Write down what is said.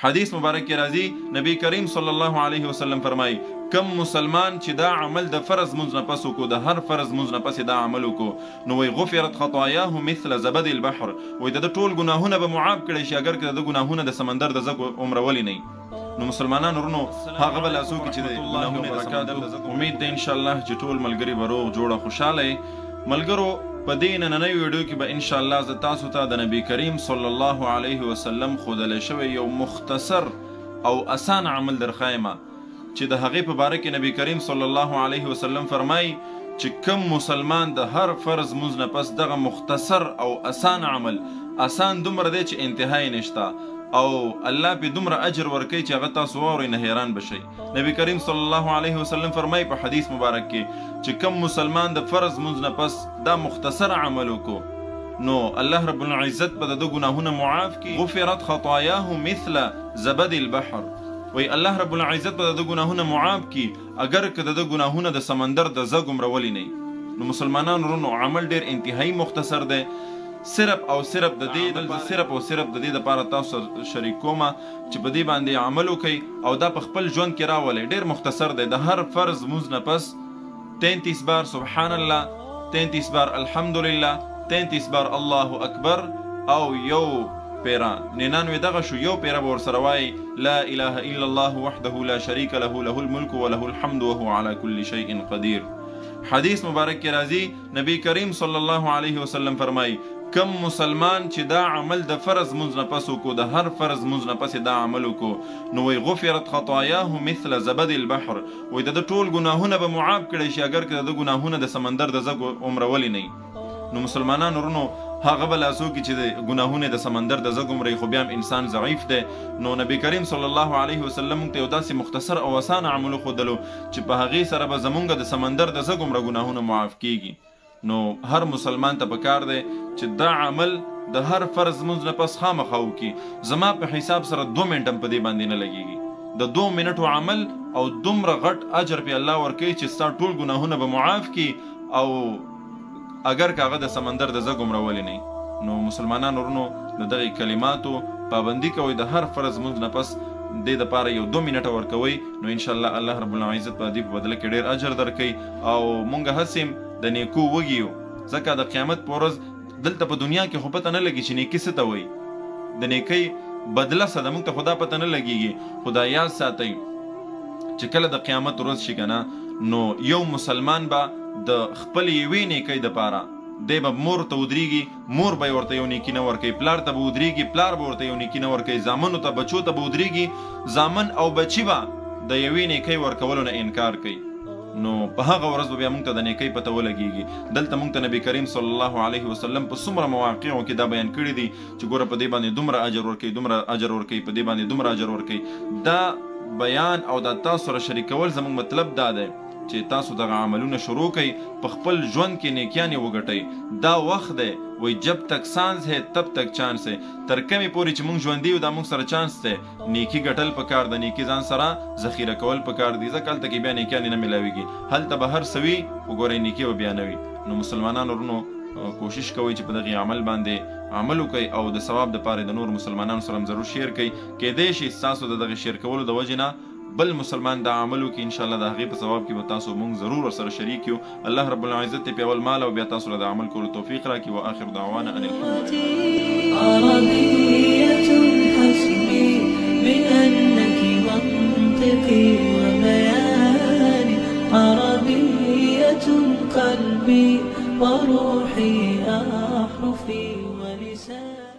حدیث مبارک کې راځي نبی کریم صلی الله علیه وسلم فرمایي کم مسلمان چې دا عمل د فرض مونځ نه پس وکړو، د هر فرض مونځ نه پس دا عمل وکړو، نو وی غفرت خطاياه مثل زبد البحر، وی د ټول ګناهونه به معاف کړي شي اگر که د ګناهونه د سمندر د زګ عمرولي نه. نو مسلمانانو ورونو هغه بل اسو کې چې د ګناهونه برکات، امید ده ان شاء الله چې ټول ملګری به روغ جوړه خوشاله ملګرو. په دې نننۍ ویډیو کې به ان شاء الله زه تاسو ته د نبی کریم صلی الله علیه وسلم ښودلی شوی یو مختصر او اسان عمل درښایم چې د هغې په باره کې نبی کریم صلی الله علیه وسلم فرمایي چې کم مسلمان د هر فرض مونځ نه پس دغه مختصر او اسان عمل، اسان دومره دی چې انتهای نشته او الله په دومره اجر ورکوي چې هغه تاسو واورئ نه حیران بشئ. نبی کریم صلی الله علیه وسلم فرمایي په حدیث مبارک کې چې کم مسلمان د فرض مونځ نه پس دا مختصر عمل وکړو نو الله رب العزت به د ګناهونه معاف کړي. غفرت خطاياه مثل زبد البحر، وی الله رب العزت به د ګناهونه معاف کړي اگر که د ګناهونه د سمندر د زګ عمرولي نه. نو مسلمانانو ورونو عمل ډیر انتهایی مختصر دی. صرف او صرف د دې دپاره تاسو شریک کوم چې په دې باندې عمل وکړئ او دا په خپل ژوند کې راولئ. ډېر مختصر دی. د هر فرض مونځ نه پس 33 بار سبحان الله، 33 بار الحمدلله، 33 بار الله اکبر او یو پیرا 99 دغه شو، یو پیرا به ورسره وایي لا اله الا الله وحده لا شریک له له الملک وله الحمد وهو على كل شيء قدیر. حدیث مبارک کې راځي نبی کریم صلی الله علیه وسلم فرمایي کم مسلمان چې دا عمل د فرض مونځ نه پس وکړو، د هر فرض مونځ نه پس دا عمل وکړو، نو وی غفرت خطاياه مثل زبد البحر، وی د ټول ګناهونه به معاف کړي شي اگر که د ګناهونه د سمندر د زګ عمرولي نه. نو مسلمانانو ورونو هغه به لاسو کې چې د ګناهونه د سمندر د زګ عمري خو بیا هم انسان ضعیف دی. نو نبی کریم صلی الله علیه وسلم موږ ته یو داسې مختصر او اسان عمل وښودلو چې په هغې سره به زمونږ د سمندر د زګ عمره ګناهونه معاف کیږي. نو هر مسلمان ته پکار دی چې دا عمل د هر فرض مونځ نه پس خامخا وکړي. زما په حساب سره 2 منټ هم په دې باندې نه لګیږي. د 2 منټو عمل او دومره غټ اجر په الله ورکوي چې ستا ټول ګناهونه به معاف کړي او اگر که هغه د سمندر د زګ عمرولي نه. نو مسلمانانو ورونو د دغې کلماتو پابندي کوئ، د هر فرض مونځ نه پس دې دپاره یو 2 منټه ورکوئ، نو انشاءالله الله رب العزت په دې په بدله کې ډېر اجر درکوي او مونږ هسې د نیکو وږي یو. ځکه د قیامت په ورځ دلته په دنیا کې خو پته نه لګي چې نیکي څه ته وایي، د نیکۍ بدله څه ده موږ ته خو دا پته نه لګیږي. خو دا یاد ساتئ چې کله د قیامت ورځ شي که نه نو یو مسلمان به د خپل یوې نیکۍ دپاره دی به مور ته ودرېږي، مور به یې ورته یو نیکي نه ورکوي، پلار ته به ودرېږي، پلار به ورته یو نیکي نه ورکوي، زامنو ته بچو ته به ودرېږي، زامن او بچي به د یوې نیکۍ ورکولو نه انکار کوي. نو په هغه ورځ به بیا موږ ته د نیکۍ پته ولګېږي. دلته موږ ته نبی کریم صلی الله علیه وسلم په څومره مواقعو کې دا بیان کړي دي چې ګوره په دې باندې دومره اجر ورکوي، دومره اجر ورکوي، په دې باندې دومره اجر ورکوي. دا بیان او دا تاسو سره شریکول زموږ مطلب دا دی چې تاسو دغه عملونه شروع کړئ، په خپل ژوند کې نیکیانې وګټئ. دا وخت دی وی جب تک سانس ہے تب تک چانس ہے. تر کومې پورې چې موږ ژوندي یو دا موږ سره چانس دی. نیکي ګټل پکار ده، نیکي ځان سره ذخیره کول پکار دي، ځکه هلته کې بیا نیکیانې نه میلاویږي. هلته به هر څه وي خو ګورئ نیکي به بیا نه وي. نو مسلمانانو ورونو کوشش کوئ چې په دغې عمل باندې عمل وکړئ او د ثواب دپاره د نور مسلمانانو سره هم ضرور شیر کړئ. کیدای شي ستاسو د دغې شیر کولو د وجې نه بل مسلمان دا عمل وکړي، انشاءالله د هغې په ثواب کې به تاسو مونږ ضرور ورسره شریک یو. الله رب العزت دې په اول مال او بیا تاسو له د عمل کولو توفیق راکړي. واخر دعوانا ان الحمد لله. عربية حسبي بأنك منطقي وبياني، عربية قلبي وروحي أحرفي ولساني.